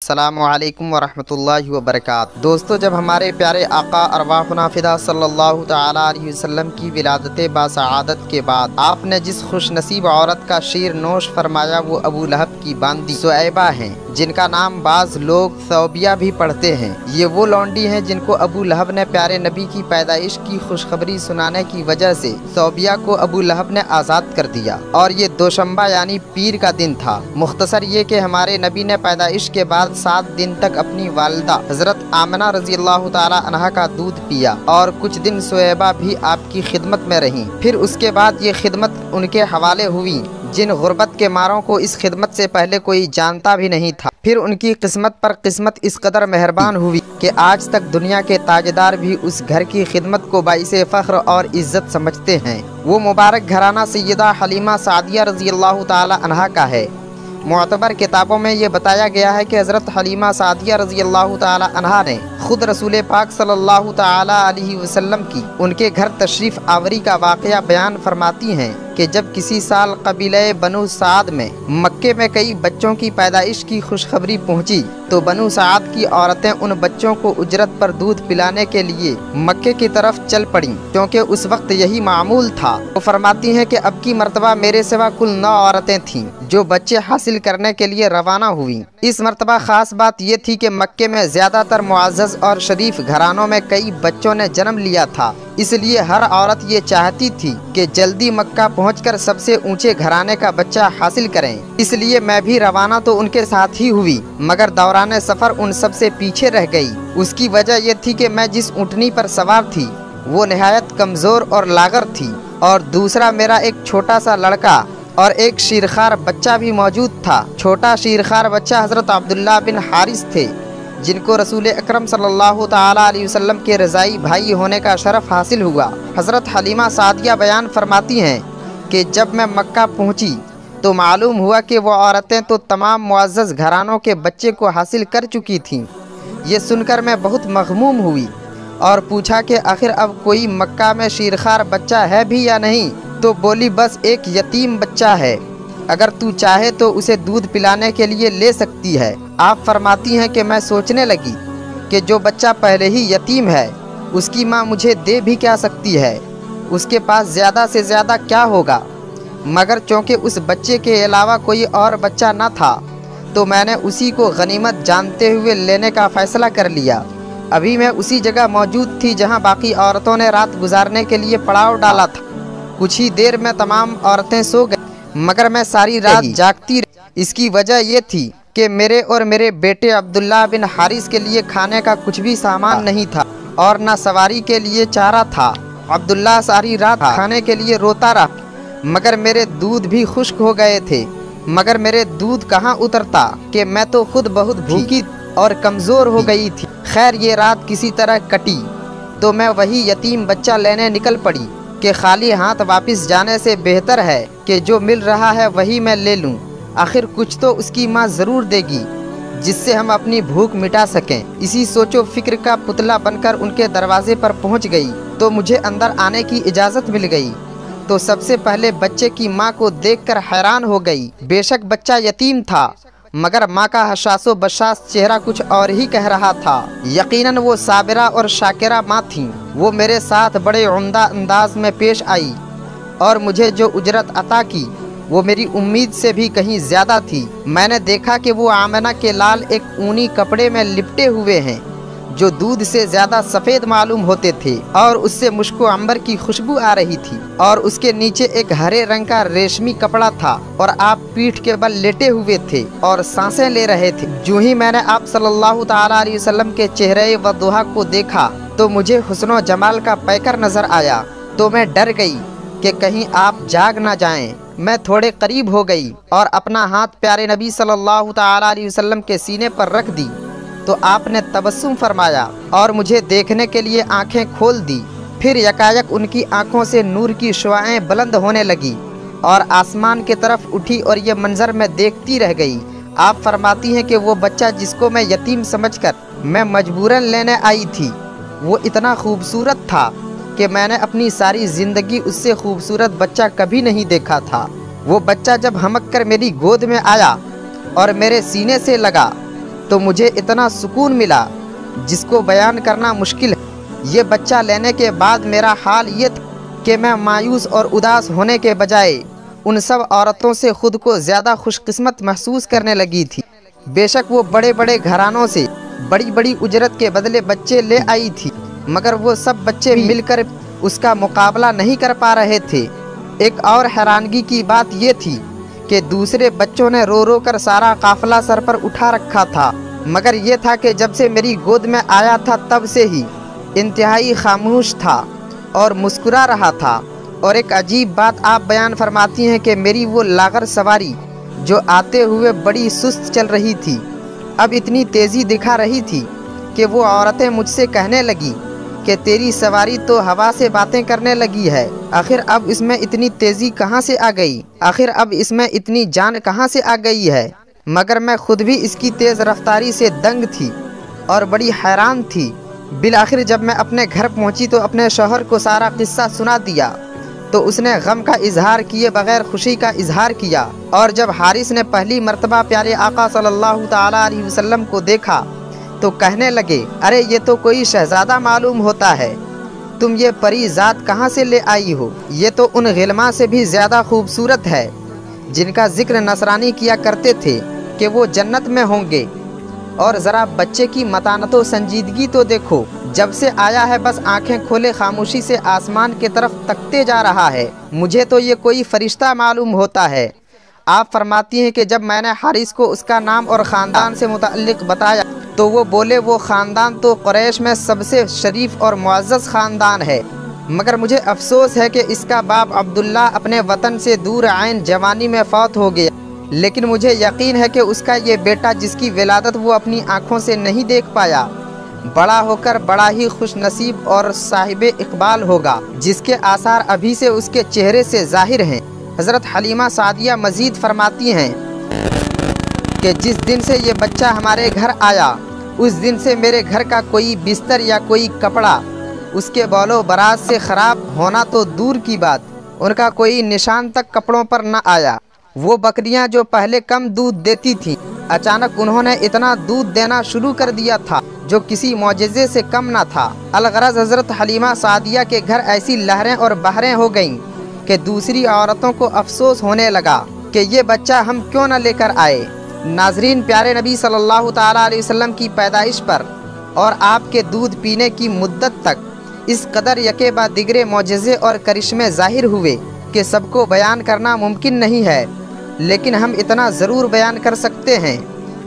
अस्सलामुअलैकुम वरहमतुल्लाहि वबरकातुहू। दोस्तों, जब हमारे प्यारे आका अरवाहुना फिदा सल्लल्लाहु तआला अलैहि वसल्लम की विलादत बासआदत के बाद आपने जिस खुश नसीब औरत का शीर नोश फरमाया वो अबू लहब की बांदी सुऐबा हैं, जिनका नाम बाज़ लोग सौबिया भी पढ़ते हैं। ये वो लौंडी हैं जिनको अबू लहब ने प्यारे नबी की पैदाइश की खुशखबरी सुनाने की वजह से सौबिया को अबू लहब ने आज़ाद कर दिया। और ये दोशंबा यानी पीर का दिन था। मुख्तसर ये कि हमारे नबी ने पैदाइश के बाद 7 दिन तक अपनी वालिदा हजरत आमना रजी अल्लाह ताला अन्हा का दूध पिया और कुछ दिन सुऐबा भी आपकी खिदमत में रहीं। फिर उसके बाद ये खिदमत उनके हवाले हुई जिन गुर्बत के मारों को इस खिदमत से पहले कोई जानता भी नहीं था। फिर उनकी किस्मत पर किस्मत इस कदर मेहरबान हुई कि आज तक दुनिया के ताजदार भी उस घर की खिदमत को बाइसे फ़ख्र और इज़्ज़त समझते हैं। वो मुबारक घराना सैयदा हलीमा सादिया रजी अल्लाह ताला अन्हा का है। मुअतबर किताबों में ये बताया गया है कि हज़रत हलीमा सादिया रज़ी अल्लाह ताला अन्हा ने खुद रसूल पाक सल्लल्लाहु ताला अलैहि वसल्लम की उनके घर तशरीफ़ आवरी का वाक़या बयान फरमाती हैं कि जब किसी साल कबीले बनु साद में मक्के में कई बच्चों की पैदाइश की खुशखबरी पहुंची तो बनु साद की औरतें उन बच्चों को उजरत पर दूध पिलाने के लिए मक्के की तरफ चल पड़ीं, क्योंकि उस वक्त यही मामूल था। वो फरमाती हैं कि अब की मर्तबा मेरे सिवा कुल 9 औरतें थीं जो बच्चे हासिल करने के लिए रवाना हुई। इस मर्तबा ख़ास बात ये थी कि मक्के में ज़्यादातर मुअज़्ज़ज़ और शरीफ घरानों में कई बच्चों ने जन्म लिया था, इसलिए हर औरत ये चाहती थी कि जल्दी मक्का पहुंचकर सबसे ऊंचे घराने का बच्चा हासिल करें। इसलिए मैं भी रवाना तो उनके साथ ही हुई, मगर दौराने सफ़र उन सब से पीछे रह गई। उसकी वजह यह थी कि मैं जिस ऊँटनी पर सवार थी वो नहायत कमज़ोर और लागर थी, और दूसरा मेरा एक छोटा सा लड़का और एक शीरखार बच्चा भी मौजूद था। छोटा शीरखार बच्चा हज़रत अब्दुल्ला बिन हारिस थे, जिनको रसूल अकरम सल्लल्लाहु ताला अलैहि वसल्लम के रज़ाई भाई होने का शरफ़ हासिल हुआ। हज़रत हलीमा सादिया बयान फरमाती हैं कि जब मैं मक्का पहुंची तो मालूम हुआ कि वो औरतें तो तमाम मुअज़्ज़ज़ घरानों के बच्चे को हासिल कर चुकी थीं। ये सुनकर मैं बहुत मग़मूम हुई और पूछा कि आखिर अब कोई मक्का में शीरखार बच्चा है भी या नहीं। तो बोली, बस एक यतीम बच्चा है, अगर तू चाहे तो उसे दूध पिलाने के लिए ले सकती है। आप फरमाती हैं कि मैं सोचने लगी कि जो बच्चा पहले ही यतीम है उसकी माँ मुझे दे भी क्या सकती है, उसके पास ज़्यादा से ज़्यादा क्या होगा। मगर चूँकि उस बच्चे के अलावा कोई और बच्चा न था तो मैंने उसी को गनीमत जानते हुए लेने का फ़ैसला कर लिया। अभी मैं उसी जगह मौजूद थी जहाँ बाकी औरतों ने रात गुजारने के लिए पड़ाव डाला था। कुछ ही देर में तमाम औरतें सो गईं, मगर मैं सारी रात जागती रही। इसकी वजह ये थी कि मेरे और मेरे बेटे अब्दुल्ला बिन हारिस के लिए खाने का कुछ भी सामान नहीं था और न सवारी के लिए चारा था। अब्दुल्ला सारी रात खाने के लिए रोता रहा, मगर मेरे दूध भी खुश्क हो गए थे। मगर मेरे दूध कहाँ उतरता कि मैं तो खुद बहुत भूखी और कमज़ोर हो गई थी। खैर, ये रात किसी तरह कटी तो मैं वही यतीम बच्चा लेने निकल पड़ी कि खाली हाथ वापस जाने से बेहतर है कि जो मिल रहा है वही मैं ले लूं। आखिर कुछ तो उसकी माँ ज़रूर देगी जिससे हम अपनी भूख मिटा सकें। इसी सोचो फिक्र का पुतला बनकर उनके दरवाजे पर पहुंच गई तो मुझे अंदर आने की इजाज़त मिल गई। तो सबसे पहले बच्चे की माँ को देखकर हैरान हो गई। बेशक बच्चा यतीम था, मगर माँ का हशासो बशास चेहरा कुछ और ही कह रहा था। यकीनन वो साबिरा और शाकिरा माँ थीं। वो मेरे साथ बड़े उम्दा अंदाज में पेश आई और मुझे जो उजरत अता की वो मेरी उम्मीद से भी कहीं ज़्यादा थी। मैंने देखा कि वो आमना के लाल एक ऊनी कपड़े में लिपटे हुए हैं जो दूध से ज़्यादा सफ़ेद मालूम होते थे और उससे मुश्को अंबर की खुशबू आ रही थी, और उसके नीचे एक हरे रंग का रेशमी कपड़ा था और आप पीठ के बल लेटे हुए थे और सांसें ले रहे थे। जो ही मैंने आप सल्लल्लाहु ताला अलैहि वसल्लम के चेहरे व दुहा को देखा तो मुझे हुस्न जमाल का पैकर नज़र आया। तो मैं डर गई कि कहीं आप जाग ना जाएं। मैं थोड़े करीब हो गई और अपना हाथ प्यारे नबी सल्लल्लाहु ताला अलैहि वसल्लम के सीने पर रख दी तो आपने तबस्सुम फरमाया और मुझे देखने के लिए आंखें खोल दी। फिर यकायक उनकी आंखों से नूर की शुआएं बुलंद होने लगी और आसमान की तरफ उठी और ये मंजर मैं देखती रह गई। आप फरमाती हैं कि वो बच्चा जिसको मैं यतीम समझकर मैं मजबूरन लेने आई थी वो इतना खूबसूरत था कि मैंने अपनी सारी ज़िंदगी उससे खूबसूरत बच्चा कभी नहीं देखा था। वो बच्चा जब हमक कर मेरी गोद में आया और मेरे सीने से लगा تو مجھے اتنا سکون ملا جس کو بیان کرنا مشکل ہے۔ یہ بچہ لینے کے بعد میرا حال یہ تھا کہ میں مایوس اور اداس ہونے کے بجائے ان سب عورتوں سے خود کو زیادہ خوش قسمت محسوس کرنے لگی تھی۔ بے شک وہ بڑے بڑے گھرانوں سے بڑی بڑی اجرت کے بدلے بچے لے آئی تھی، مگر وہ سب بچے مل کر اس کا مقابلہ نہیں کر پا رہے تھے۔ ایک اور حیرانگی کی بات یہ تھی کہ دوسرے بچوں نے رو رو کر سارا قافلہ سر پر اٹھا رکھا تھا، مگر یہ تھا کہ جب سے میری گود میں آیا تھا تب سے ہی انتہائی خاموش تھا اور مسکرا رہا تھا۔ اور ایک عجیب بات آپ بیان فرماتی ہیں کہ میری وہ لاغر سواری جو آتے ہوئے بڑی سست چل رہی تھی، اب اتنی تیزی دکھا رہی تھی کہ وہ عورتیں مجھ سے کہنے لگی کہ تیری سواری تو ہوا سے باتیں کرنے لگی ہے، آخر اب اس میں اتنی تیزی کہاں سے آ گئی، آخر اب اس میں اتنی جان کہاں سے آ گئی ہے؟ مگر میں خود بھی اس کی تیز رفتاری سے دنگ تھی اور بڑی حیران تھی۔ بالآخر جب میں اپنے گھر پہنچی تو اپنے شوہر کو سارا قصہ سنا دیا تو اس نے غم کا اظہار کیے بغیر خوشی کا اظہار کیا، اور جب حارث نے پہلی مرتبہ پیارے آقا صلی اللہ تعالیٰ علیہ وسلم کو دیکھا تو کہنے لگے، ارے یہ تو کوئی شہزادہ معلوم ہوتا ہے، تم یہ پری ذات کہاں سے لے آئی ہو؟ یہ تو ان غلماں سے بھی زیادہ خوبصورت ہے جن کا ذکر نصرانی کیا کرتے تھے کہ وہ جنت میں ہوں گے۔ اور ذرا بچے کی متانت و سنجیدگی تو دیکھو، جب سے آیا ہے بس آنکھیں کھولے خاموشی سے آسمان کی طرف تکتے جا رہا ہے، مجھے تو یہ کوئی فرشتہ معلوم ہوتا ہے۔ آپ فرماتی ہیں کہ جب میں نے حارث کو اس کا نام اور خاندان سے متعلق بتایا تو وہ بولے وہ خاندان تو قریش میں سب سے شریف اور معزز خاندان ہے، مگر مجھے افسوس ہے کہ اس کا باپ عبداللہ اپنے وطن سے دور عین جوانی میں فوت ہو گیا، لیکن مجھے یقین ہے کہ اس کا یہ بیٹا جس کی ولادت وہ اپنی آنکھوں سے نہیں دیکھ پایا، بڑا ہو کر بڑا ہی خوش نصیب اور صاحب اقبال ہوگا، جس کے آثار ابھی سے اس کے چہرے سے ظاہر ہیں۔ حضرت حلیمہ سعدیہ مزید فرماتی ہیں کہ جس دن سے یہ بچہ ہمارے گھر آیا اس دن سے میرے گھر کا کوئی بستر یا کوئی کپڑا اس کے بول و براز سے خراب ہونا تو دور کی بات، ان کا کوئی نشان تک کپڑوں پر نہ آیا۔ وہ بکریاں جو پہلے کم دودھ دیتی تھیں اچانک انہوں نے اتنا دودھ دینا شروع کر دیا تھا جو کسی معجزے سے کم نہ تھا۔ الغرض حضرت حلیمہ سعدیہ کے گھر ایسی لہریں اور بہریں ہو گئیں کہ دوسری عورتوں کو افسوس ہونے لگا کہ یہ بچہ ہم کیوں نہ لے کر آئے۔ ناظرین، پیارے نبی صلی اللہ تعالیٰ علیہ وسلم کی پیدائش پر اور آپ کے دودھ پینے کی مدت تک اس قدر یکے بعد دیگرے معجزے اور کرشمے ظاہر ہوئے کہ سب کو بیان کرنا ممکن نہیں ہے، لیکن ہم اتنا ضرور بیان کر سکتے ہیں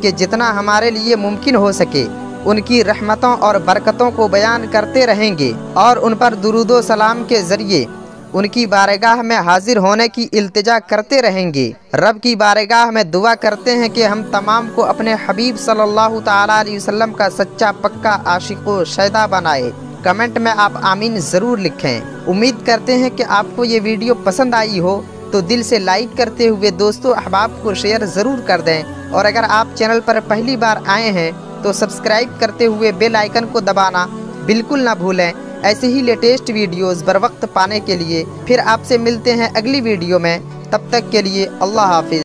کہ جتنا ہمارے لیے ممکن ہو سکے ان کی رحمتوں اور برکتوں کو بیان کرتے رہیں گے اور ان پر درود و سلام کے ذریعے ان کی بارگاہ میں حاضر ہونے کی التجا کرتے رہیں گے۔ رب کی بارگاہ میں دعا کرتے ہیں کہ ہم تمام کو اپنے حبیب صلی اللہ تعالیٰ علیہ وسلم کا سچا پکا عاشق و شیدا بنائے۔ کمنٹ میں آپ آمین ضرور لکھیں۔ امید کرتے ہیں کہ آپ کو یہ ویڈیو پسند آئی ہو تو دل سے لائک کرتے ہوئے دوستوں احباب کو شیئر ضرور کر دیں، اور اگر آپ چینل پر پہلی بار آئے ہیں تو سبسکرائب کرتے ہوئے بیل آئیکن کو دبانا بالکل نہ بھولیں۔ ایسے ہی لیٹسٹ ویڈیوز بر وقت پانے کے لیے پھر آپ سے ملتے ہیں اگلی ویڈیو میں، تب تک کے لیے اللہ حافظ۔